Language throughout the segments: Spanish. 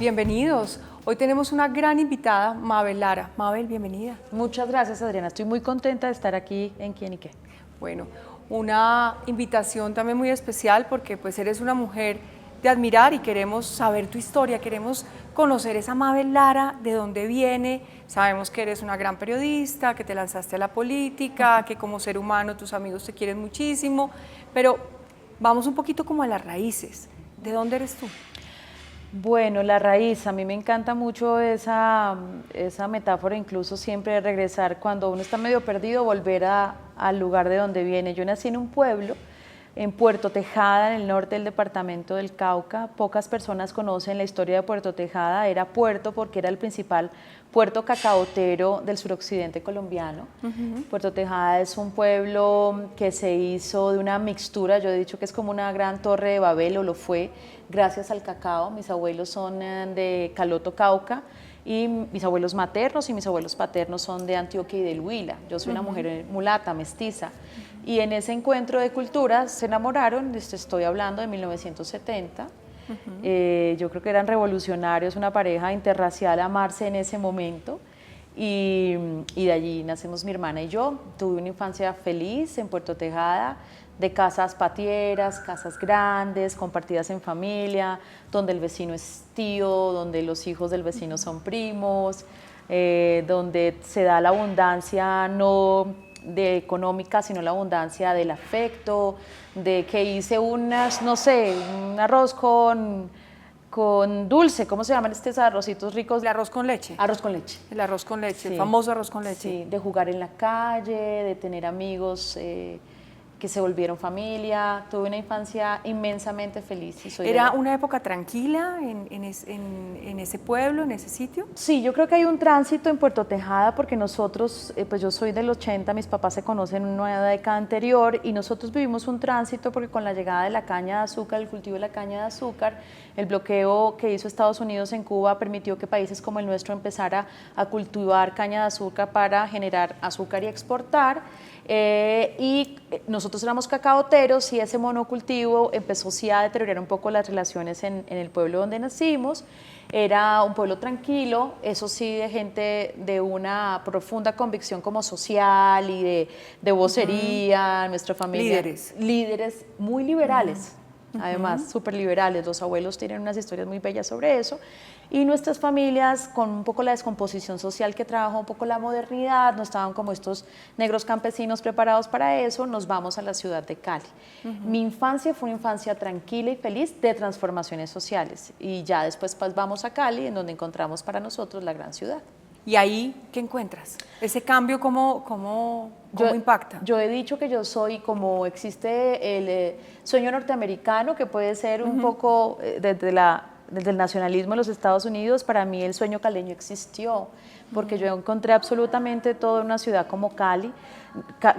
Bienvenidos. Hoy tenemos una gran invitada, Mabel Lara. Mabel, bienvenida. Muchas gracias, Adriana. Estoy muy contenta de estar aquí en ¿Quién y qué? Bueno, una invitación también muy especial porque pues eres una mujer de admirar y queremos saber tu historia, queremos conocer esa Mabel Lara, de dónde viene. Sabemos que eres una gran periodista, que te lanzaste a la política, que como ser humano tus amigos te quieren muchísimo, pero vamos un poquito como a las raíces. ¿De dónde eres tú? Bueno, la raíz, a mí me encanta mucho esa metáfora, incluso siempre de regresar cuando uno está medio perdido, volver al lugar de donde viene. Yo nací en un pueblo, en Puerto Tejada, en el norte del departamento del Cauca. Pocas personas conocen la historia de Puerto Tejada. Era puerto porque era el principal puerto cacaotero del suroccidente colombiano. Puerto Tejada es un pueblo que se hizo de una mixtura, yo he dicho que es como una gran torre de Babel, o lo fue, gracias al cacao. Mis abuelos son de Caloto, Cauca, y mis abuelos maternos y mis abuelos paternos son de Antioquia y del Huila. Yo soy una mujer mulata, mestiza, y en ese encuentro de culturas se enamoraron. Estoy hablando de 1970. Yo creo que eran revolucionarios, una pareja interracial, amarse en ese momento, y de allí nacemos mi hermana y yo. Tuve una infancia feliz en Puerto Tejada, de casas patieras, casas grandes, compartidas en familia, donde el vecino es tío, donde los hijos del vecino son primos, donde se da la abundancia no de económica, sino la abundancia del afecto, de que hice unas, no sé, un arroz con dulce, ¿cómo se llaman estos arrocitos ricos? El arroz con leche. Arroz con leche. El arroz con leche, Sí. el famoso arroz con leche. Sí, de jugar en la calle, de tener amigos que se volvieron familia. Tuve una infancia inmensamente feliz. Y ¿Era una época tranquila en ese pueblo, en ese sitio? Sí, yo creo que hay un tránsito en Puerto Tejada porque nosotros, pues yo soy del 80, mis papás se conocen en una década anterior, y nosotros vivimos un tránsito porque con la llegada de la caña de azúcar, el cultivo de la caña de azúcar, el bloqueo que hizo Estados Unidos en Cuba permitió que países como el nuestro empezara a cultivar caña de azúcar para generar azúcar y exportar. Y nosotros éramos cacaoteros, y ese monocultivo empezó sí a deteriorar un poco las relaciones en el pueblo donde nacimos. Era un pueblo tranquilo, eso sí, de gente de una profunda convicción como social y de vocería. Nuestra familia. Líderes muy liberales. Además, súper liberales. Los abuelos tienen unas historias muy bellas sobre eso, y nuestras familias, con un poco la descomposición social que trabaja un poco la modernidad, no estaban como estos negros campesinos preparados para eso. Nos vamos a la ciudad de Cali. Mi infancia fue una infancia tranquila y feliz de transformaciones sociales, y ya después pues, vamos a Cali, en donde encontramos para nosotros la gran ciudad. ¿Y ahí qué encuentras? ¿Ese cambio cómo impacta? Yo he dicho que yo soy, como existe el sueño norteamericano, que puede ser un poco desde el nacionalismo de los Estados Unidos. Para mí el sueño caleño existió, porque yo encontré absolutamente todo en una ciudad como Cali.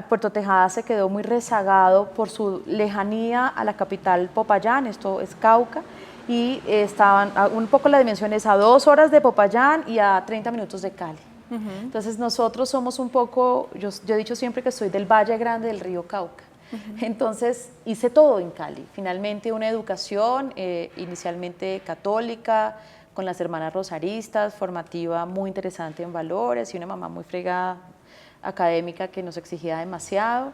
Puerto Tejada se quedó muy rezagado por su lejanía a la capital Popayán, esto es Cauca, y estaban un poco la dimensión es a 2 horas de Popayán y a 30 minutos de Cali. Entonces nosotros somos un poco, yo he dicho siempre que soy del Valle Grande del río Cauca. Entonces hice todo en Cali. Finalmente una educación inicialmente católica, con las hermanas rosaristas, formativa muy interesante en valores, y una mamá muy fregada académica que nos exigía demasiado.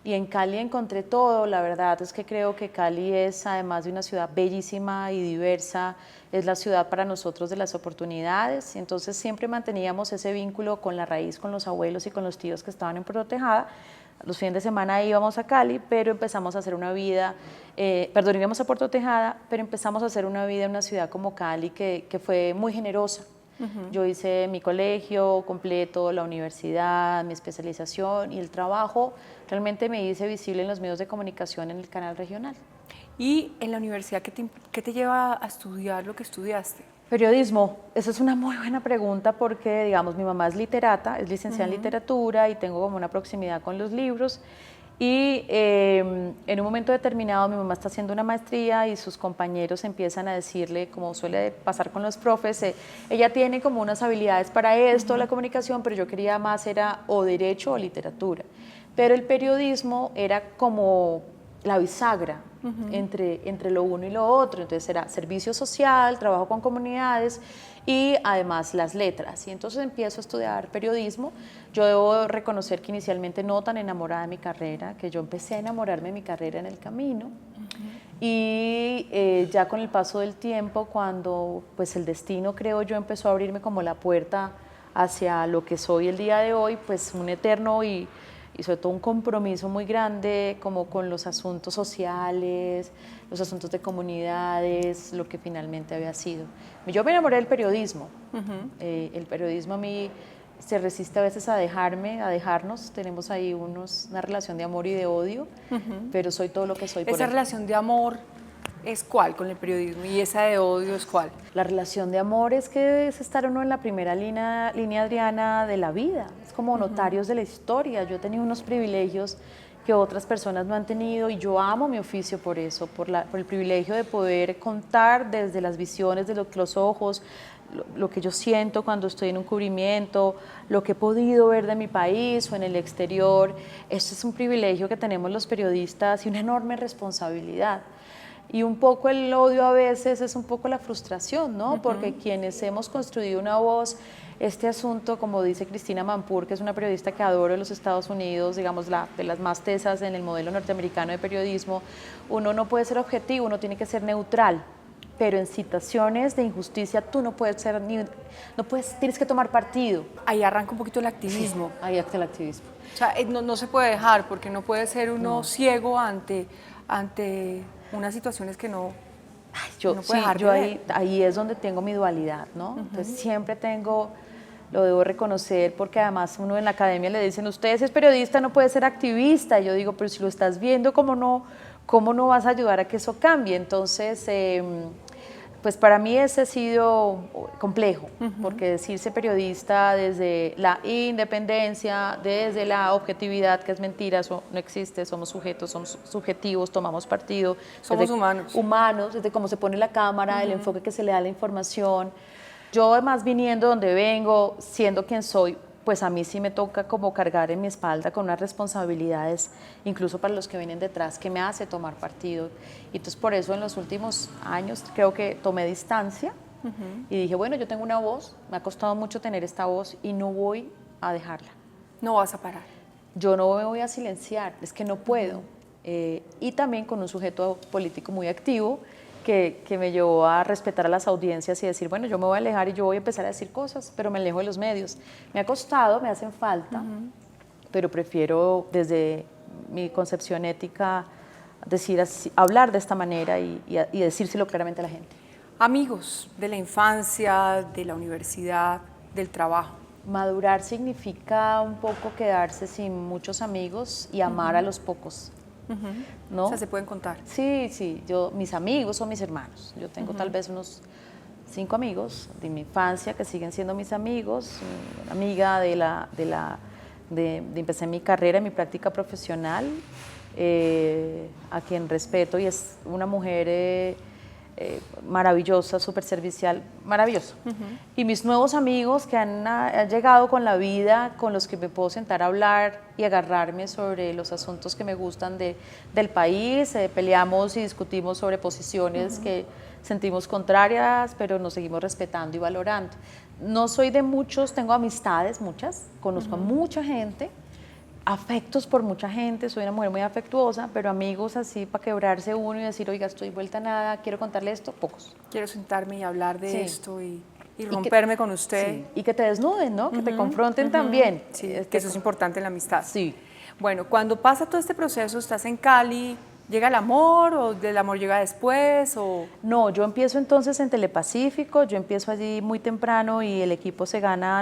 Y en Cali encontré todo. La verdad es que creo que Cali es, además de una ciudad bellísima y diversa, es la ciudad para nosotros de las oportunidades. Y entonces siempre manteníamos ese vínculo con la raíz, con los abuelos y con los tíos que estaban en Puerto Tejada. Los fines de semana íbamos a Cali, pero empezamos a hacer una vida, íbamos a Puerto Tejada, pero empezamos a hacer una vida en una ciudad como Cali que fue muy generosa. Yo hice mi colegio completo, la universidad, mi especialización, y el trabajo realmente me hice visible en los medios de comunicación en el canal regional. ¿Y en la universidad qué te lleva a estudiar lo que estudiaste? Periodismo, esa es una muy buena pregunta porque, digamos, mi mamá es literata, es licenciada en literatura, y tengo como una proximidad con los libros. Y en un momento determinado mi mamá está haciendo una maestría y sus compañeros empiezan a decirle, como suele pasar con los profes, ella tiene como unas habilidades para esto, la comunicación, pero yo quería más era o derecho o literatura. Pero el periodismo era como la bisagra entre lo uno y lo otro. Entonces era servicio social, trabajo con comunidades y además las letras. Y entonces empiezo a estudiar periodismo. Yo debo reconocer que inicialmente no tan enamorada de mi carrera, que yo empecé a enamorarme de mi carrera en el camino. Y ya con el paso del tiempo, cuando pues el destino, creo yo, empezó a abrirme como la puerta hacia lo que soy el día de hoy, pues un eterno y sobre todo un compromiso muy grande como con los asuntos sociales, los asuntos de comunidades, lo que finalmente había sido. Yo me enamoré del periodismo. El periodismo a mí se resiste a veces a dejarme, a dejarnos. Tenemos ahí una relación de amor y de odio, pero soy todo lo que soy por ¿Esa él. relación de amor es cuál con el periodismo y esa de odio es cuál? La relación de amor es que es estar uno en la primera línea Adriana, de la vida. Es como notarios de la historia. Yo he tenido unos privilegios que otras personas no han tenido y yo amo mi oficio por eso, por el privilegio de poder contar desde las visiones de los ojos, lo que yo siento cuando estoy en un cubrimiento, lo que he podido ver de mi país o en el exterior. Esto es un privilegio que tenemos los periodistas y una enorme responsabilidad. Y un poco el odio a veces es un poco la frustración, ¿no? Porque quienes hemos construido una voz, este asunto, como dice Cristina Mampur, que es una periodista que adoro en los Estados Unidos, digamos, de las más tesas en el modelo norteamericano de periodismo, uno no puede ser objetivo, uno tiene que ser neutral, pero en situaciones de injusticia tú no puedes ser, tienes que tomar partido. Ahí arranca un poquito el activismo. Sí, ahí está el activismo. O sea, no se puede dejar, porque no puede ser uno ciego ante unas situaciones que no puede dejar de ver. Ahí es donde tengo mi dualidad, ¿no? Entonces siempre lo debo reconocer, porque además uno en la academia le dicen, usted si es periodista no puede ser activista. Y yo digo, pero si lo estás viendo, ¿cómo no vas a ayudar a que eso cambie? Entonces, pues para mí ese ha sido complejo, porque decirse periodista desde la independencia, desde la objetividad, que es mentira, eso no existe, somos sujetos, somos subjetivos, tomamos partido. Somos humanos. Humanos, desde cómo se pone la cámara, el enfoque que se le da a la información. Yo además viniendo donde vengo, siendo quien soy, pues a mí sí me toca como cargar en mi espalda con unas responsabilidades, incluso para los que vienen detrás, que me hace tomar partido. Y entonces por eso en los últimos años creo que tomé distancia y dije, bueno, yo tengo una voz, me ha costado mucho tener esta voz y no voy a dejarla. No vas a parar. Yo no me voy a silenciar, es que no puedo. Y también con un sujeto político muy activo, que me llevó a respetar a las audiencias y decir, bueno, yo me voy a alejar y yo voy a empezar a decir cosas, pero me alejo de los medios. Me ha costado, me hacen falta, pero prefiero desde mi concepción ética hablar de esta manera y decírselo claramente a la gente. Amigos de la infancia, de la universidad, del trabajo. Madurar significa un poco quedarse sin muchos amigos y amar a los pocos. ¿No? O sea, se pueden contar. Sí, mis amigos son mis hermanos. Yo tengo tal vez unos 5 amigos de mi infancia que siguen siendo mis amigos, una amiga empecé mi carrera, mi práctica profesional, a quien respeto y es una mujer maravillosa, súper servicial, maravillosa. Y mis nuevos amigos que han llegado con la vida, con los que me puedo sentar a hablar y agarrarme sobre los asuntos que me gustan del país, peleamos y discutimos sobre posiciones que sentimos contrarias, pero nos seguimos respetando y valorando. No soy de muchos, tengo amistades, muchas, conozco a mucha gente, afectos por mucha gente, soy una mujer muy afectuosa, pero amigos así para quebrarse uno y decir, oiga, estoy vuelta a nada, quiero contarle esto, pocos. Quiero sentarme y hablar de esto y romperme con usted. Sí, y que te desnuden, ¿no? Que te confronten también. Sí, que eso es importante en la amistad. Sí. Bueno, cuando pasa todo este proceso, ¿estás en Cali? ¿Llega el amor o del amor llega después? O... No, yo empiezo entonces en Telepacífico, yo empiezo allí muy temprano y el equipo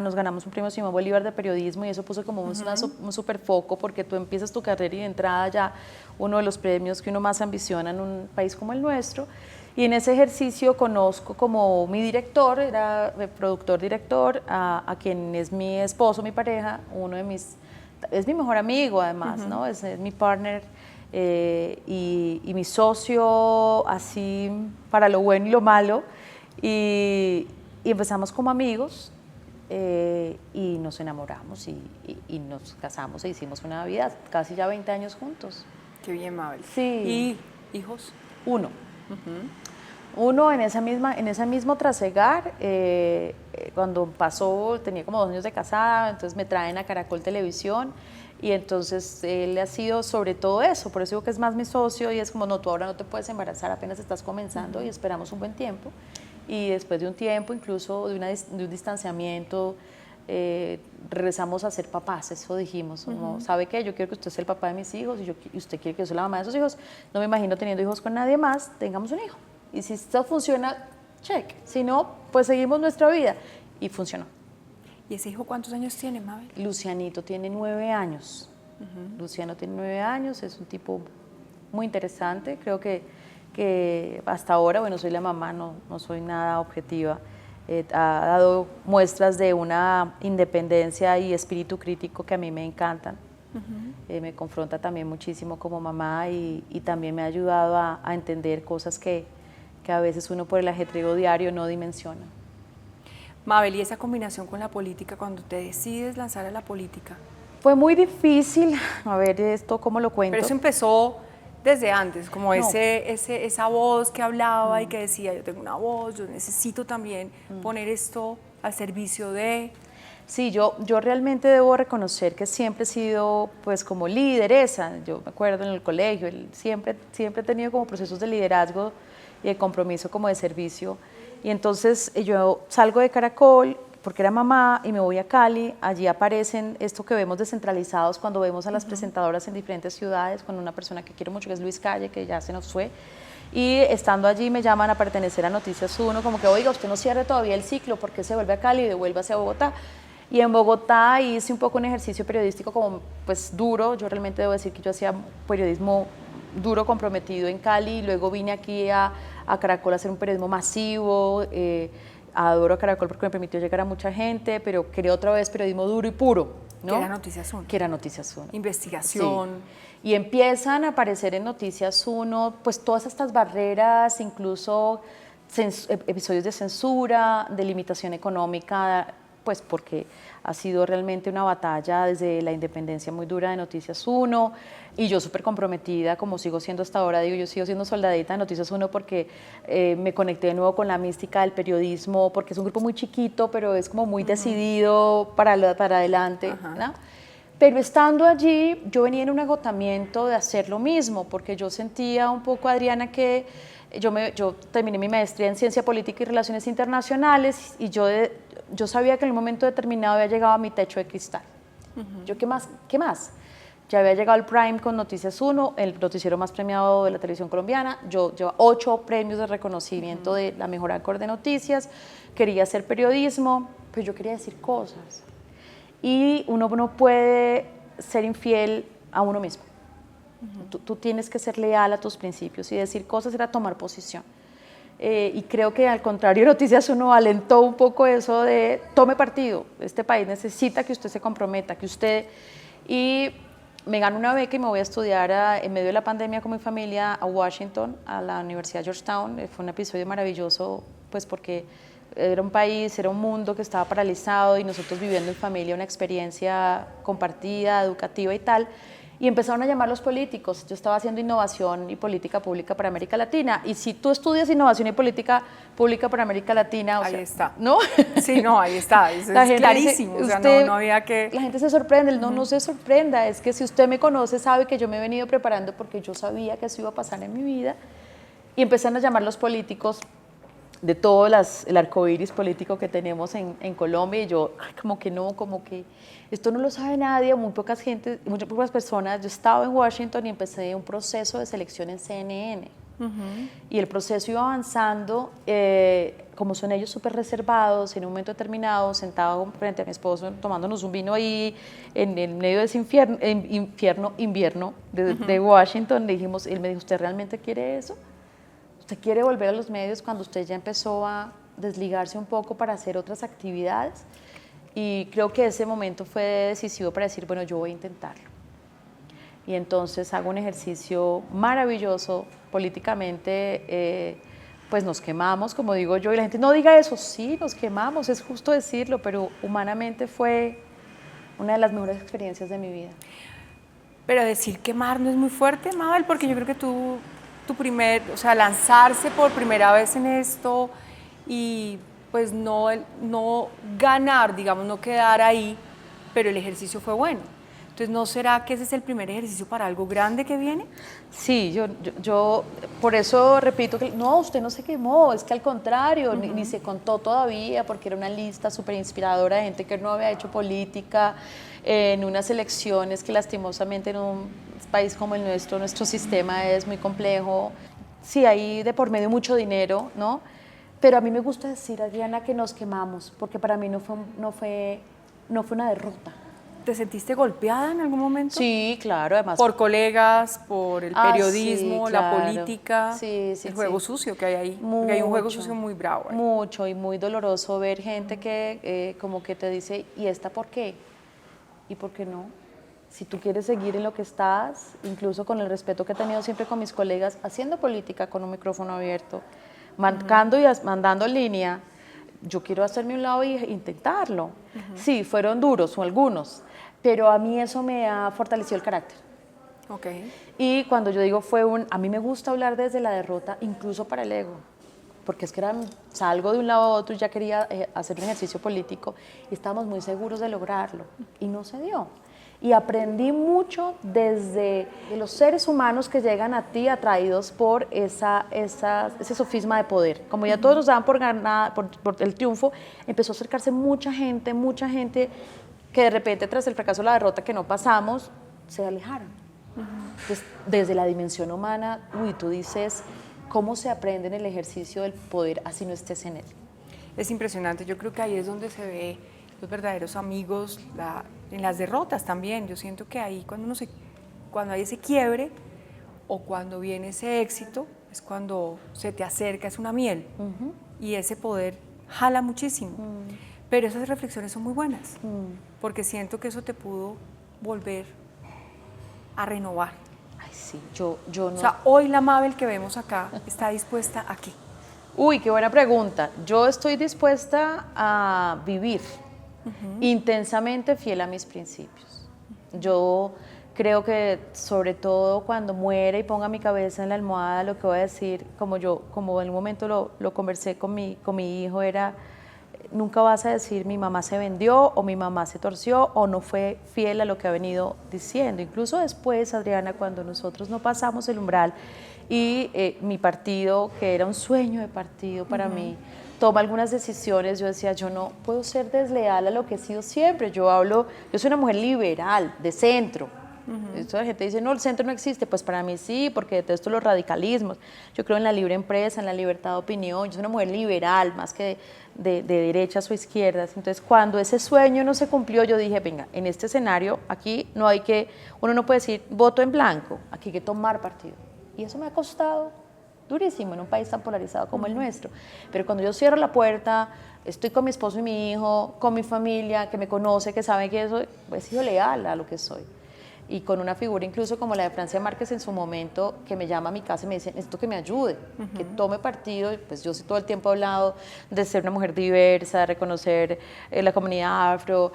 nos ganamos un premio Simón Bolívar de periodismo y eso puso como un super foco porque tú empiezas tu carrera y de entrada ya uno de los premios que uno más ambiciona en un país como el nuestro. Y en ese ejercicio conozco como mi director, era productor-director, a quien es mi esposo, mi pareja, es mi mejor amigo además, ¿no? Es mi partner. Y mi socio así para lo bueno y lo malo y empezamos como amigos y nos enamoramos y nos casamos e hicimos una vida, casi ya 20 años juntos. Qué bien, Mabel. Sí. ¿Y hijos? Uno. Uno en ese mismo trasegar, cuando pasó, tenía como 2 años de casada, entonces me traen a Caracol Televisión y entonces él ha sido sobre todo eso, por eso digo que es más mi socio y es como, no, tú ahora no te puedes embarazar, apenas estás comenzando y esperamos un buen tiempo. Y después de un tiempo, incluso de un distanciamiento, regresamos a ser papás, eso dijimos, como, ¿sabe qué? Yo quiero que usted sea el papá de mis hijos y usted quiere que yo sea la mamá de esos hijos, no me imagino teniendo hijos con nadie más, tengamos un hijo. Y si esto funciona, check, si no, pues seguimos nuestra vida. Y funcionó. ¿Y ese hijo cuántos años tiene, Mabel? Lucianito tiene 9 años. Luciano tiene 9 años, es un tipo muy interesante, creo que hasta ahora, bueno, soy la mamá, no soy nada objetiva, ha dado muestras de una independencia y espíritu crítico que a mí me encantan. Me confronta también muchísimo como mamá y también me ha ayudado a entender cosas que a veces uno por el ajetreo diario no dimensiona. Mabel, ¿y esa combinación con la política, cuando te decides lanzar a la política? Fue muy difícil, a ver esto cómo lo cuento. Pero eso empezó desde antes, como esa voz que hablaba y que decía, yo tengo una voz, yo necesito también poner esto al servicio de... Sí, yo realmente debo reconocer que siempre he sido pues como lideresa. Yo me acuerdo en el colegio, siempre he tenido como procesos de liderazgo y de compromiso como de servicio. Y entonces yo salgo de Caracol porque era mamá y me voy a Cali, allí aparecen esto que vemos descentralizados cuando vemos a las presentadoras en diferentes ciudades, con una persona que quiero mucho que es Luis Calle, que ya se nos fue. Y estando allí me llaman a pertenecer a Noticias 1, como que, oiga, usted no cierre todavía el ciclo, ¿por qué se vuelve a Cali y devuélvase a Bogotá? Y en Bogotá hice un poco un ejercicio periodístico como pues duro, yo realmente debo decir que yo hacía periodismo duro, comprometido en Cali, y luego vine aquí a Caracol a hacer un periodismo masivo, adoro a Caracol porque me permitió llegar a mucha gente, pero quería otra vez periodismo duro y puro, ¿no? Que era Noticias 1. Que era Noticias 1. Investigación. Sí. Y empiezan a aparecer en Noticias 1 pues todas estas barreras, incluso episodios de censura, de limitación económica, pues porque ha sido realmente una batalla desde la independencia muy dura de Noticias 1 y yo súper comprometida, como sigo siendo hasta ahora, digo, yo sigo siendo soldadita de Noticias 1 porque me conecté de nuevo con la mística del periodismo, porque es un grupo muy chiquito, pero es como muy decidido para adelante, ¿no? Pero estando allí, yo venía en un agotamiento de hacer lo mismo, porque yo sentía un poco, Adriana, que yo terminé mi maestría en Ciencia Política y Relaciones Internacionales y yo sabía que en un momento determinado había llegado a mi techo de cristal. Yo, ¿qué más? Ya había llegado al Prime con Noticias 1, el noticiero más premiado de la televisión colombiana. Yo llevo 8 premios de reconocimiento de la mejor anchor de noticias. Quería hacer periodismo, pero yo quería decir cosas. Y uno no puede ser infiel a uno mismo. Tú tienes que ser leal a tus principios y decir cosas era tomar posición. Y creo que al contrario, Noticias 1 alentó un poco eso de tome partido, este país necesita que usted se comprometa, que usted... Y me gano una beca y me voy a estudiar en medio de la pandemia con mi familia a Washington, a la Universidad de Georgetown. Fue un episodio maravilloso, pues porque era un país, era un mundo que estaba paralizado y nosotros viviendo en familia una experiencia compartida, educativa y tal. Y empezaron a llamar los políticos. Yo estaba haciendo innovación y política pública para América Latina. Y si tú estudias innovación y política pública para América Latina, ahí está. ¿no? Sí, no, ahí está. Eso es clarísimo. Dice, o sea, no había que... La gente se sorprende. No se sorprenda. Es que si usted me conoce, sabe que yo me he venido preparando porque yo sabía que eso iba a pasar en mi vida. Y empezaron a llamar los políticos de todo el arcoíris político que tenemos en Colombia. Y yo, como que esto no lo sabe nadie, muy pocas personas. Yo estaba en Washington y empecé un proceso de selección en CNN. Y el proceso iba avanzando, como son ellos súper reservados, en un momento determinado, sentado frente a mi esposo, tomándonos un vino ahí en el medio de ese invierno de Washington, dijimos, él me dijo, ¿usted realmente quiere eso? ¿Usted quiere volver a los medios cuando usted ya empezó a desligarse un poco para hacer otras actividades? Y creo que ese momento fue decisivo para decir, bueno, yo voy a intentarlo. Y entonces hago un ejercicio maravilloso políticamente, pues nos quemamos, como digo yo, y la gente no diga eso, sí, nos quemamos, es justo decirlo, pero humanamente fue una de las mejores experiencias de mi vida. Pero decir quemar no es muy fuerte, Mabel, porque yo creo que o sea, lanzarse por primera vez en esto y pues no ganar, digamos, no quedar ahí, pero el ejercicio fue bueno. Entonces, ¿no será que ese es el primer ejercicio para algo grande que viene? Sí, yo por eso repito que no, usted no se quemó, es que al contrario, ni se contó todavía, porque era una lista súper inspiradora de gente que no había hecho política en unas elecciones que lastimosamente en un país como el nuestro sistema es muy complejo. Sí, hay de por medio mucho dinero, ¿no? Pero a mí me gusta decir, Adriana, que nos quemamos, porque para mí no fue una derrota. ¿Te sentiste golpeada en algún momento? Sí, claro, además. Por colegas, por el periodismo, sí, la claro. política, Sí, sí, el juego sí. sucio que hay ahí. Mucho, Porque hay un juego sucio muy bravo ahí. mucho y muy doloroso ver gente que como que te dice, ¿y esta por qué? ¿Y por qué no? Si tú quieres seguir en lo que estás, incluso con el respeto que he tenido siempre con mis colegas, haciendo política con un micrófono abierto, marcando y mandando línea, yo quiero hacerme un lado e intentarlo. Sí, fueron duros o algunos, pero a mí eso me ha fortalecido el carácter. Okay. Y cuando yo digo a mí me gusta hablar desde la derrota, incluso para el ego, porque es que salgo de un lado a otro y ya quería hacer un ejercicio político y estábamos muy seguros de lograrlo y no se dio. Y aprendí mucho desde los seres humanos que llegan a ti atraídos por ese sofisma de poder. Como ya todos nos daban por ganada, por el triunfo, empezó a acercarse mucha gente que de repente tras el fracaso o la derrota que no pasamos, se alejaron. Entonces, desde la dimensión humana, tú dices, ¿cómo se aprende en el ejercicio del poder así no estés en él? Es impresionante, yo creo que ahí es donde se ve los verdaderos amigos, en las derrotas también. Yo siento que ahí cuando hay ese quiebre o cuando viene ese éxito, es cuando se te acerca, es una miel y ese poder jala muchísimo. Pero esas reflexiones son muy buenas, porque siento que eso te pudo volver a renovar. Ay, sí, yo no. O sea, hoy la Mabel que vemos acá está dispuesta a qué. Uy, qué buena pregunta. Yo estoy dispuesta a vivir intensamente fiel a mis principios. Yo creo que sobre todo cuando muera y ponga mi cabeza en la almohada, lo que voy a decir, como en un momento lo conversé con mi hijo, era, nunca vas a decir mi mamá se vendió o mi mamá se torció o no fue fiel a lo que ha venido diciendo. Incluso después, Adriana, cuando nosotros no pasamos el umbral y mi partido, que era un sueño de partido para mí, toma algunas decisiones, yo decía, yo no puedo ser desleal a lo que he sido siempre. Yo soy una mujer liberal, de centro. Esto la gente dice, no, el centro no existe. Pues para mí sí, porque detesto los radicalismos. Yo creo en la libre empresa, en la libertad de opinión. Yo soy una mujer liberal, más que de derechas o izquierdas. Entonces, cuando ese sueño no se cumplió, yo dije, venga, en este escenario, aquí uno no puede decir voto en blanco, aquí hay que tomar partido. Y eso me ha costado durísimo en un país tan polarizado como el nuestro. Pero cuando yo cierro la puerta, estoy con mi esposo y mi hijo, con mi familia, que me conoce, que sabe que eso, he sido leal a lo que soy. Y con una figura incluso como la de Francia Márquez en su momento, que me llama a mi casa y me dice, necesito que me ayude, que tome partido. Y pues yo todo el tiempo he hablado de ser una mujer diversa, de reconocer la comunidad afro.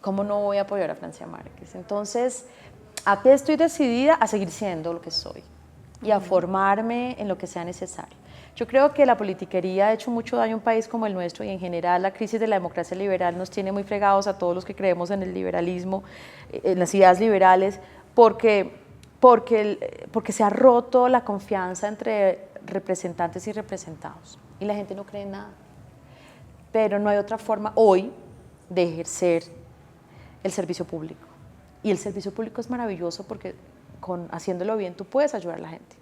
¿Cómo no voy a apoyar a Francia Márquez? Entonces, ¿a qué estoy decidida? A seguir siendo lo que soy y a formarme en lo que sea necesario. Yo creo que la politiquería ha hecho mucho daño a un país como el nuestro y en general la crisis de la democracia liberal nos tiene muy fregados a todos los que creemos en el liberalismo, en las ideas liberales, porque se ha roto la confianza entre representantes y representados y la gente no cree en nada. Pero no hay otra forma hoy de ejercer el servicio público. Y el servicio público es maravilloso porque haciéndolo bien tú puedes ayudar a la gente.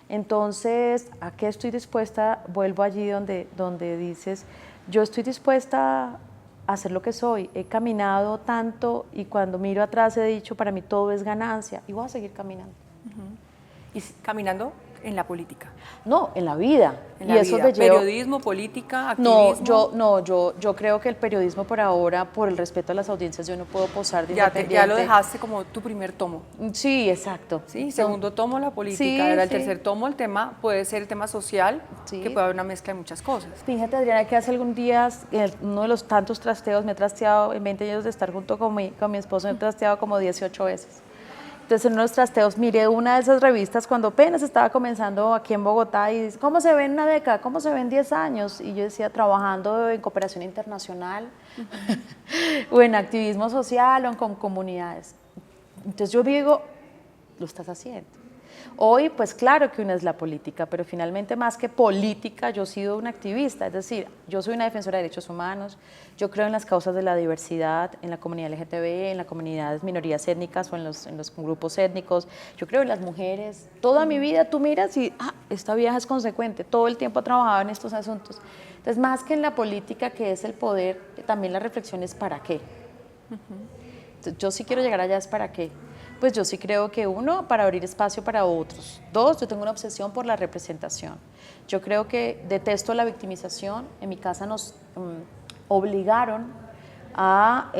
Entonces, ¿a qué estoy dispuesta? Vuelvo allí donde dices, yo estoy dispuesta a hacer lo que soy. He caminado tanto y cuando miro atrás he dicho, para mí todo es ganancia y voy a seguir caminando. ¿Y caminando en la política? No, en la vida. En la vida. Periodismo, política, activismo. Yo creo que el periodismo por ahora, por el respeto a las audiencias, yo no puedo posar de independiente. Ya lo dejaste como tu primer tomo. Sí, exacto. Sí, segundo tomo la política, sí, ahora el sí. tercer tomo el tema, puede ser el tema social, Sí. que puede haber una mezcla de muchas cosas. Fíjate, Adriana, que hace algún días, uno de los tantos trasteos, me he trasteado, en 20 años de estar junto con mi esposo, me he trasteado como 18 veces. Entonces en unos trasteos miré una de esas revistas cuando apenas estaba comenzando aquí en Bogotá y dice, ¿cómo se ve en una década? ¿Cómo se ve en 10 años? Y yo decía, trabajando en cooperación internacional o en activismo social o con comunidades. Entonces yo digo, lo estás haciendo. Hoy, pues claro que una es la política, pero finalmente más que política, yo he sido una activista, es decir, yo soy una defensora de derechos humanos, yo creo en las causas de la diversidad, en la comunidad LGTB, en las comunidades minorías étnicas o en los grupos étnicos, yo creo en las mujeres, toda mi vida tú miras y, esta vieja es consecuente, todo el tiempo ha trabajado en estos asuntos. Entonces, más que en la política, que es el poder, también la reflexión es ¿para qué? Entonces, yo sí quiero llegar allá, ¿es para qué? Pues yo sí creo que uno, para abrir espacio para otros. Dos, yo tengo una obsesión por la representación. Yo creo que detesto la victimización. En mi casa nos obligaron a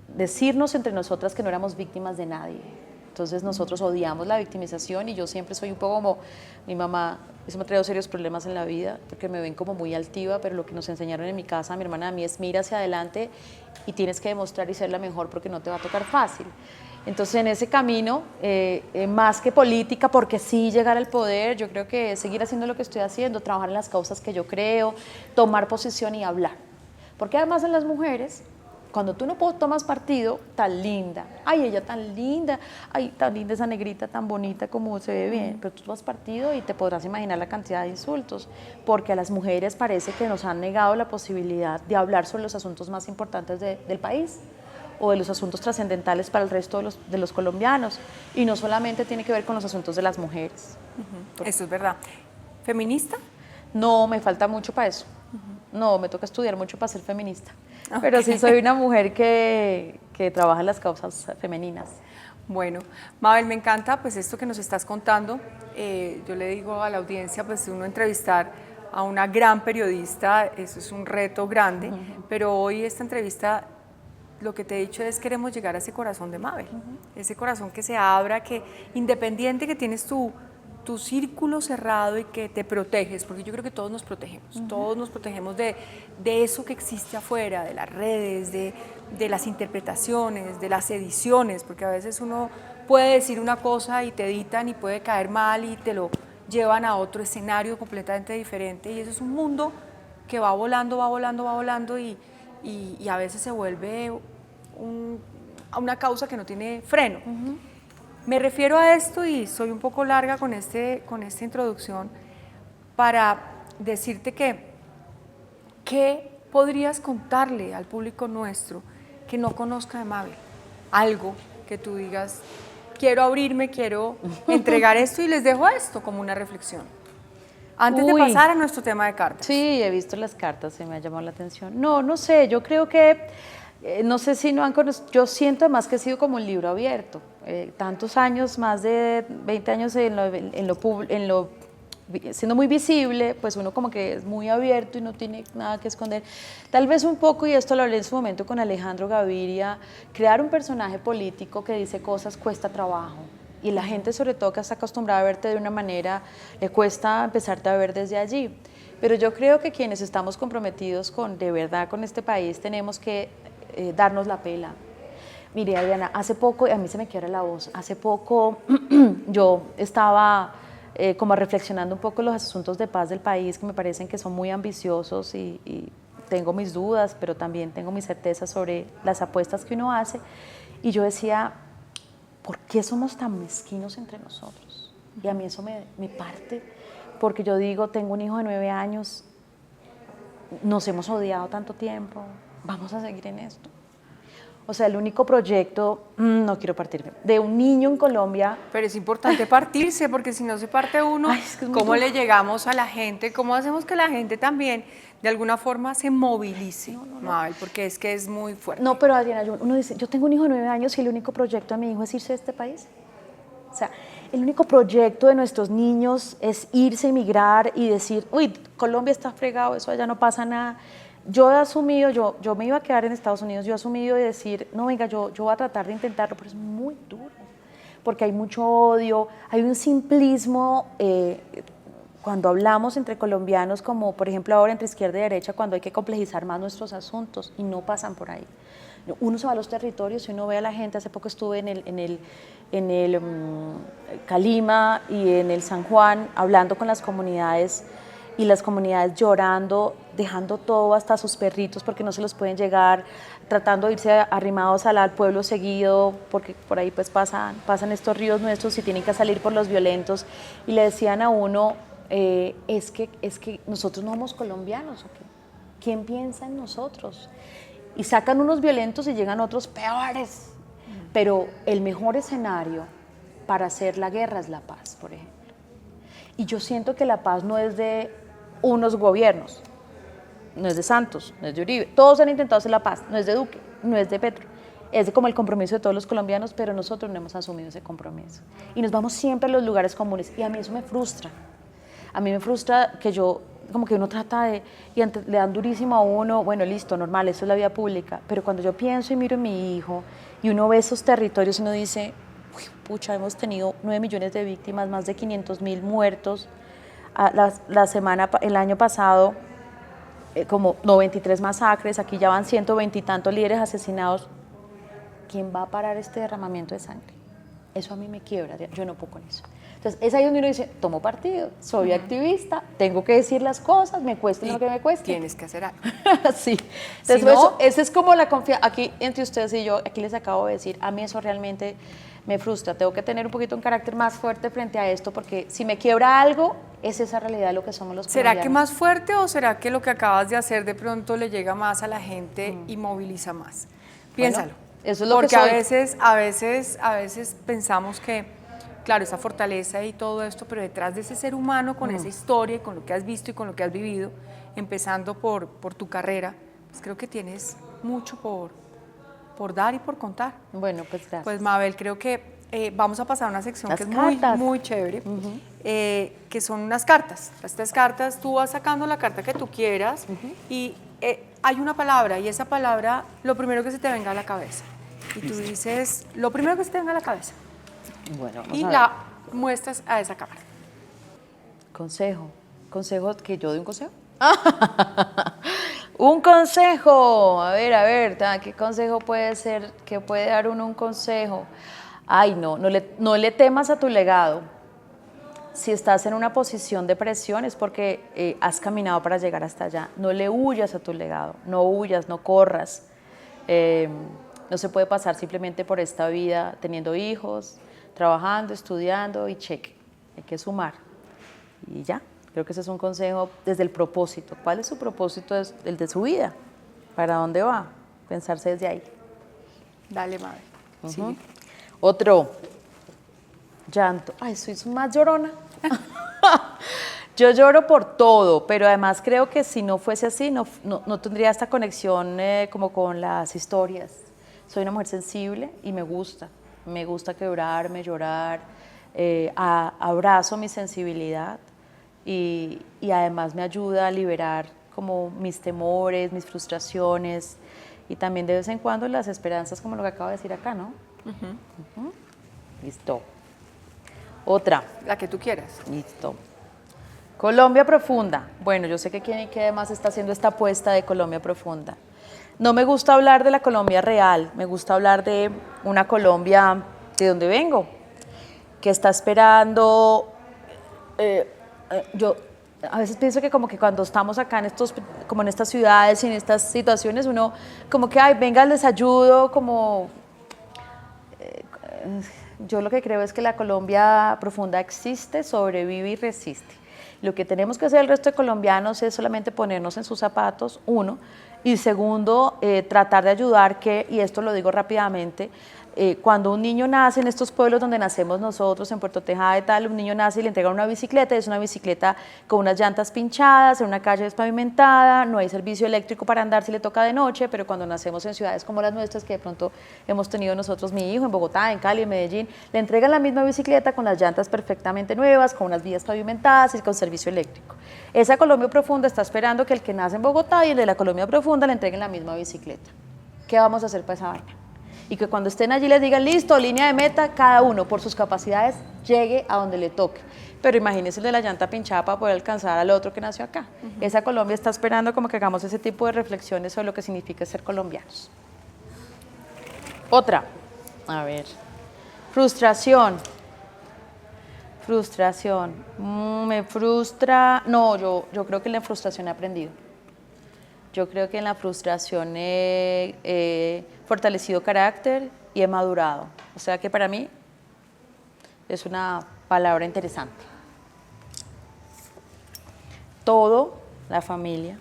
decirnos entre nosotras que no éramos víctimas de nadie. Entonces nosotros odiamos la victimización y yo siempre soy un poco como mi mamá. Eso me ha traído serios problemas en la vida porque me ven como muy altiva, pero lo que nos enseñaron en mi casa, mi hermana a mí, es mira hacia adelante y tienes que demostrar y ser la mejor porque no te va a tocar fácil. Entonces, en ese camino, más que política, porque sí llegar al poder, yo creo que seguir haciendo lo que estoy haciendo, trabajar en las causas que yo creo, tomar posición y hablar. Porque además en las mujeres, cuando tú no tomas partido, tan linda, ay, ella tan linda esa negrita tan bonita como se ve bien, pero tú tomas partido y te podrás imaginar la cantidad de insultos, porque a las mujeres parece que nos han negado la posibilidad de hablar sobre los asuntos más importantes del país, o de los asuntos trascendentales para el resto de los colombianos, y no solamente tiene que ver con los asuntos de las mujeres. Eso es verdad. ¿Feminista? No, me falta mucho para eso. No, me toca estudiar mucho para ser feminista. Pero sí soy una mujer que trabaja en las causas femeninas. Bueno, Mabel, me encanta pues esto que nos estás contando. Yo le digo a la audiencia, pues uno entrevistar a una gran periodista, eso es un reto grande, pero hoy esta entrevista, lo que te he dicho es queremos llegar a ese corazón de Mabel, ese corazón que se abra, que independiente que tienes tu círculo cerrado y que te proteges, porque yo creo que todos nos protegemos de eso que existe afuera, de las redes, de las interpretaciones, de las ediciones, porque a veces uno puede decir una cosa y te editan y puede caer mal y te lo llevan a otro escenario completamente diferente, y eso es un mundo que va volando y a veces se vuelve una causa que no tiene freno. Me refiero a esto y soy un poco larga con esta introducción para decirte ¿qué podrías contarle al público nuestro que no conozca de Mabel? Algo que tú digas, quiero abrirme, quiero entregar esto y les dejo esto como una reflexión. Antes de pasar a nuestro tema de cartas. Sí, he visto las cartas, se me ha llamado la atención. No sé, yo creo que, no sé si no han conocido, yo siento además que he sido como un libro abierto. Tantos años, más de 20 años siendo muy visible, pues uno como que es muy abierto y no tiene nada que esconder. Tal vez un poco, y esto lo hablé en su momento con Alejandro Gaviria, crear un personaje político que dice cosas cuesta trabajo. Y la gente, sobre todo que está acostumbrada a verte de una manera, le cuesta empezarte a ver desde allí. Pero yo creo que quienes estamos comprometidos de verdad con este país tenemos que darnos la pela. Mire, Adriana, hace poco, y a mí se me quiebra la voz, hace poco yo estaba como reflexionando un poco los asuntos de paz del país, que me parecen que son muy ambiciosos y tengo mis dudas, pero también tengo mis certezas sobre las apuestas que uno hace. Y yo decía, ¿por qué somos tan mezquinos entre nosotros? Y a mí eso me parte, porque yo digo, tengo un hijo de 9 años, nos hemos odiado tanto tiempo, vamos a seguir en esto. O sea, el único proyecto, no quiero partirme, de un niño en Colombia. Pero es importante partirse, porque si no se parte uno, ¿cómo le llegamos a la gente? ¿Cómo hacemos que la gente también, de alguna forma, se movilice? Mabel, porque es que es muy fuerte. No, pero Adriana, uno dice, yo tengo un hijo de 9 años y el único proyecto de mi hijo es irse de este país. O sea, el único proyecto de nuestros niños es irse, emigrar y decir, uy, Colombia está fregado, eso allá no pasa nada. Yo he asumido, yo me iba a quedar en Estados Unidos, yo he asumido de decir, no, venga, yo voy a tratar de intentarlo, pero es muy duro, porque hay mucho odio, hay un simplismo cuando hablamos entre colombianos, como por ejemplo ahora entre izquierda y derecha, cuando hay que complejizar más nuestros asuntos y no pasan por ahí. Uno se va a los territorios y uno ve a la gente. Hace poco estuve en el Calima y en el San Juan hablando con las comunidades y las comunidades llorando, dejando todo, hasta sus perritos porque no se los pueden llegar, tratando de irse arrimados al pueblo seguido porque por ahí pues pasan estos ríos nuestros y tienen que salir por los violentos, y le decían a uno, es que nosotros no somos colombianos, ¿o qué? ¿Quién piensa en nosotros? Y sacan unos violentos y llegan otros peores. Pero el mejor escenario para hacer la guerra es la paz, por ejemplo. Y yo siento que la paz no es de unos gobiernos, no es de Santos, no es de Uribe. Todos han intentado hacer la paz, no es de Duque, no es de Petro. Es como el compromiso de todos los colombianos, pero nosotros no hemos asumido ese compromiso. Y nos vamos siempre a los lugares comunes. Y a mí eso me frustra. A mí me frustra que como que uno trata y le dan durísimo a uno, bueno, listo, normal, eso es la vida pública, pero cuando yo pienso y miro a mi hijo y uno ve esos territorios, uno dice, uy, pucha, hemos tenido 9 millones de víctimas, más de 500.000 muertos, el año pasado, como 93 masacres, aquí ya van 120 y tantos líderes asesinados. ¿Quién va a parar este derramamiento de sangre? Eso a mí me quiebra, yo no puedo con eso. Entonces, es ahí donde uno dice, tomo partido, soy activista, tengo que decir las cosas, me cueste lo que me cueste. Tienes que hacer algo. Sí. Entonces, si no, esa es como la confianza. Aquí, entre ustedes y yo, aquí les acabo de decir, a mí eso realmente me frustra. Tengo que tener un poquito un carácter más fuerte frente a esto, porque si me quiebra algo, es esa realidad de lo que somos los colombianos. ¿Será que más fuerte o será que lo que acabas de hacer de pronto le llega más a la gente y moviliza más? Piénsalo. Bueno, eso es lo porque que soy. a veces pensamos que, claro, esa fortaleza y todo esto, pero detrás de ese ser humano con esa historia y con lo que has visto y con lo que has vivido, empezando por tu carrera, pues creo que tienes mucho por dar y por contar. Bueno, pues gracias. Pues Mabel, creo que vamos a pasar a una sección Las que es cartas. muy chévere, que son unas cartas. Estas cartas, tú vas sacando la carta que tú quieras y hay una palabra, y esa palabra, lo primero que se te venga a la cabeza. Y tú dices, lo primero que se te venga a la cabeza. Bueno, vamos Y a ver. la muestras a esa cámara. Consejo. ¿Consejo que yo doy un consejo? Un consejo. A ver, ¿qué consejo puede ser? ¿Qué puede dar uno un consejo? Ay, no le temas a tu legado. Si estás en una posición de presión es porque has caminado para llegar hasta allá. No le huyas a tu legado, no huyas, no corras. No se puede pasar simplemente por esta vida teniendo hijos, trabajando, estudiando y cheque. Hay que sumar. Y ya, creo que ese es un consejo desde el propósito. ¿Cuál es su propósito? Es el de su vida. ¿Para dónde va? Pensarse desde ahí. Dale, Mabel. Sí. Otro. Llanto. Ay, soy más llorona. Yo lloro por todo, pero además creo que si no fuese así, no tendría esta conexión como con las historias. Soy una mujer sensible y me gusta quebrarme, llorar, abrazo mi sensibilidad y además me ayuda a liberar como mis temores, mis frustraciones y también de vez en cuando las esperanzas, como lo que acabo de decir acá, ¿no? Listo. Otra. La que tú quieras. Listo. Colombia profunda. Bueno, yo sé que quién y qué más está haciendo esta apuesta de Colombia profunda. No me gusta hablar de la Colombia real, me gusta hablar de una Colombia de donde vengo, que está esperando. Yo a veces pienso que como que cuando estamos acá como en estas ciudades y en estas situaciones, uno como que, ay, venga, les ayudo, como. Yo lo que creo es que la Colombia profunda existe, sobrevive y resiste. Lo que tenemos que hacer el resto de colombianos es solamente ponernos en sus zapatos, uno, y segundo, tratar de ayudar y esto lo digo rápidamente, cuando un niño nace en estos pueblos donde nacemos nosotros, en Puerto Tejada y tal, un niño nace y le entregan una bicicleta, es una bicicleta con unas llantas pinchadas, en una calle despavimentada, no hay servicio eléctrico para andar si le toca de noche, pero cuando nacemos en ciudades como las nuestras, que de pronto hemos tenido nosotros, mi hijo, en Bogotá, en Cali, en Medellín, le entregan la misma bicicleta con las llantas perfectamente nuevas, con unas vías pavimentadas y con servicio eléctrico. Esa Colombia profunda está esperando que el que nace en Bogotá y el de la Colombia profunda le entreguen la misma bicicleta. ¿Qué vamos a hacer para esa vaina? Y que cuando estén allí les digan, listo, línea de meta, cada uno por sus capacidades llegue a donde le toque. pero imagínese el de la llanta pinchada para poder alcanzar al otro que nació acá. Esa Colombia está esperando como que hagamos ese tipo de reflexiones sobre lo que significa ser colombianos. Otra, a ver, frustración. Frustración, me frustra, no, yo creo que en la frustración he aprendido. Yo creo que en la frustración he fortalecido carácter y he madurado. O sea que para mí es una palabra interesante. Todo, la familia.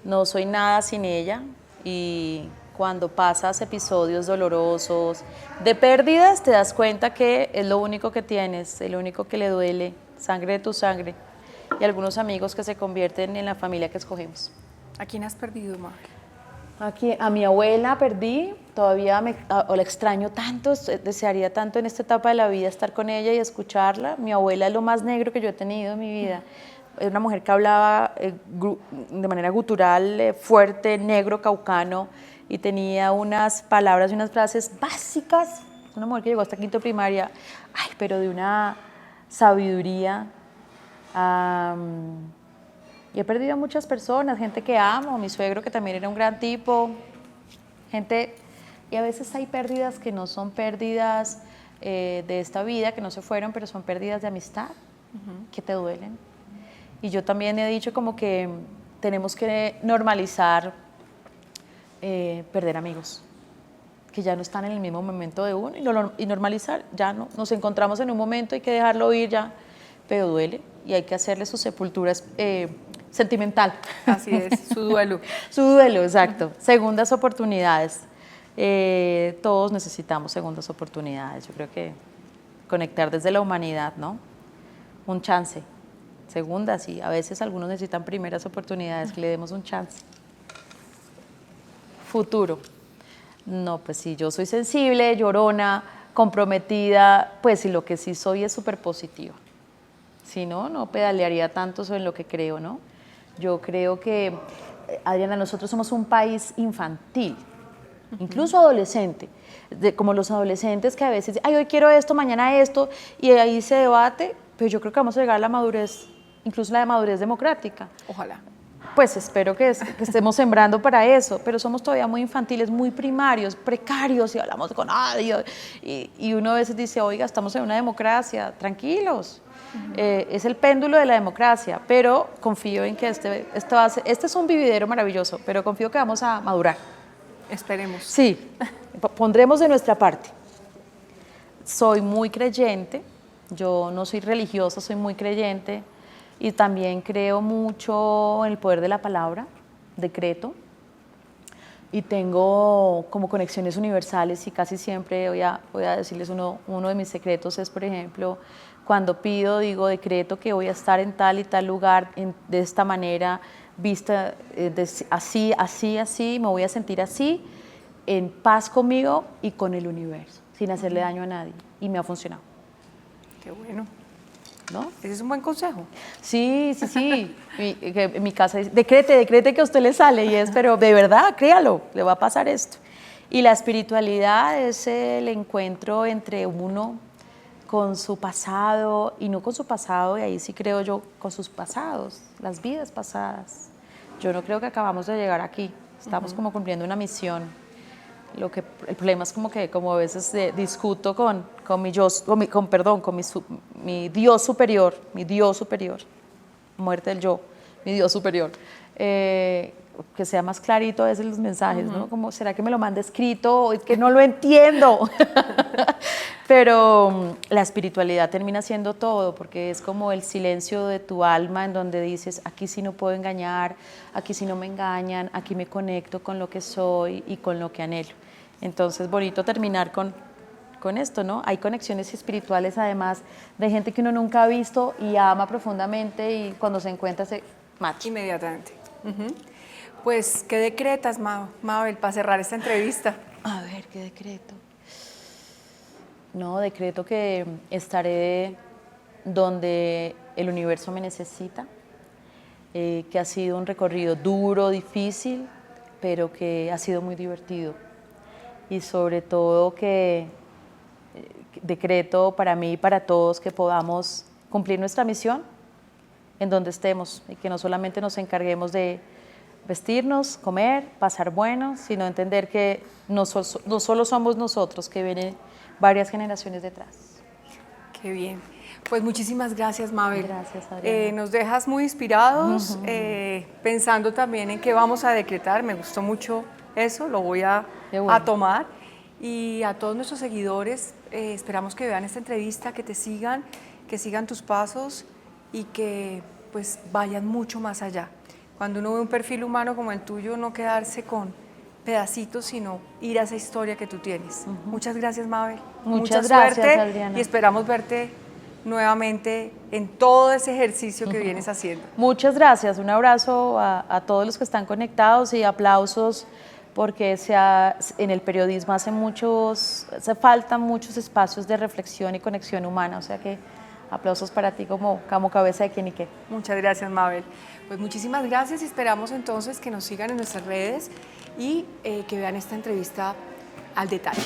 No soy nada sin ella y cuando pasas episodios dolorosos, de pérdidas, te das cuenta que es lo único que tienes, el único que le duele, sangre de tu sangre, y algunos amigos que se convierten en la familia que escogemos. ¿A quién has perdido, Mabel? Aquí, a mi abuela perdí, todavía la extraño tanto, desearía tanto en esta etapa de la vida estar con ella y escucharla. Mi abuela es lo más negro que yo he tenido en mi vida. Es una mujer que hablaba de manera gutural, fuerte, negro, caucano, y tenía unas palabras y unas frases básicas. Una mujer que llegó hasta quinto primaria, ay, pero de una sabiduría. Y he perdido a muchas personas, gente que amo, mi suegro que también era un gran tipo, gente, y a veces hay pérdidas que no son pérdidas de esta vida, que no se fueron, pero son pérdidas de amistad, que te duelen. Y yo también he dicho como que tenemos que normalizar perder amigos, que ya no están en el mismo momento de uno, y normalizar, ya no, nos encontramos en un momento, hay que dejarlo ir ya, pero duele, y hay que hacerle su sepultura sentimental. Así es, su duelo. Su duelo, exacto. Segundas oportunidades. Todos necesitamos segundas oportunidades. Yo creo que conectar desde la humanidad, ¿no? Un chance. Segundas, y a veces algunos necesitan primeras oportunidades, que le demos un chance. Futuro. No, pues sí, yo soy sensible, llorona, comprometida, pues sí, lo que sí soy es súper positiva. Si no, no pedalearía tanto sobre lo que creo, ¿no? Yo creo que, Adriana, nosotros somos un país infantil, incluso adolescente, como los adolescentes que a veces, ay, hoy quiero esto, mañana esto, y ahí se debate, pero yo creo que vamos a llegar a la madurez, incluso la madurez democrática. Ojalá. Pues espero que estemos sembrando para eso, pero somos todavía muy infantiles, muy primarios, precarios, y hablamos con nadie, y uno a veces dice, oiga, estamos en una democracia, tranquilos. Es el péndulo de la democracia, pero confío en que este es un vividero maravilloso, pero confío que vamos a madurar. Esperemos. Sí, pondremos de nuestra parte. Soy muy creyente, yo no soy religiosa, soy muy creyente, y también creo mucho en el poder de la palabra, decreto, y tengo como conexiones universales, y casi siempre voy a decirles uno de mis secretos es, por ejemplo, cuando pido, digo, decreto que voy a estar en tal y tal lugar, de esta manera, vista así, me voy a sentir así, en paz conmigo y con el universo, sin hacerle daño a nadie. Y me ha funcionado. Qué bueno. ¿No? Ese es un buen consejo. Sí. En mi casa dice, decrete que a usted le sale, y es, pero de verdad, créalo, le va a pasar esto. Y la espiritualidad es el encuentro entre uno con su pasado, y no con su pasado, y ahí sí creo yo, con sus pasados, las vidas pasadas. Yo no creo que acabamos de llegar aquí, estamos como cumpliendo una misión. El problema es como a veces discuto con mi Dios superior, muerte del yo, mi Dios superior. Que sea más clarito a veces los mensajes, ¿no? Como, ¿será que me lo manda escrito? Es que no lo entiendo. Pero la espiritualidad termina siendo todo, porque es como el silencio de tu alma en donde dices, aquí sí no puedo engañar, aquí sí no me engañan, aquí me conecto con lo que soy y con lo que anhelo. Entonces, bonito terminar con esto, ¿no? Hay conexiones espirituales, además, de gente que uno nunca ha visto y ama profundamente, y cuando se encuentra se match. Inmediatamente. Pues, ¿qué decretas, Mabel, para cerrar esta entrevista? A ver, ¿qué decreto? No, decreto que estaré donde el universo me necesita, que ha sido un recorrido duro, difícil, pero que ha sido muy divertido. Y sobre todo que decreto para mí y para todos que podamos cumplir nuestra misión en donde estemos y que no solamente nos encarguemos de vestirnos, comer, pasar bueno, sino entender que no solo somos nosotros, que vienen varias generaciones detrás. Qué bien. Pues muchísimas gracias, Mabel. Gracias, Adriana. Nos dejas muy inspirados, pensando también en qué vamos a decretar. Me gustó mucho eso, lo voy a tomar. Y a todos nuestros seguidores, esperamos que vean esta entrevista, que sigan tus pasos y que pues vayan mucho más allá. Cuando uno ve un perfil humano como el tuyo, no quedarse con pedacitos, sino ir a esa historia que tú tienes. Muchas gracias, Mabel. Muchas Mucha gracias, suerte, Adriana. y esperamos verte nuevamente en todo ese ejercicio que vienes haciendo. Muchas gracias, un abrazo a todos los que están conectados y aplausos porque en el periodismo hace falta muchos espacios de reflexión y conexión humana, o sea que aplausos para ti como cabeza de quién y qué. Muchas gracias, Mabel. Pues muchísimas gracias y esperamos entonces que nos sigan en nuestras redes y que vean esta entrevista al detalle.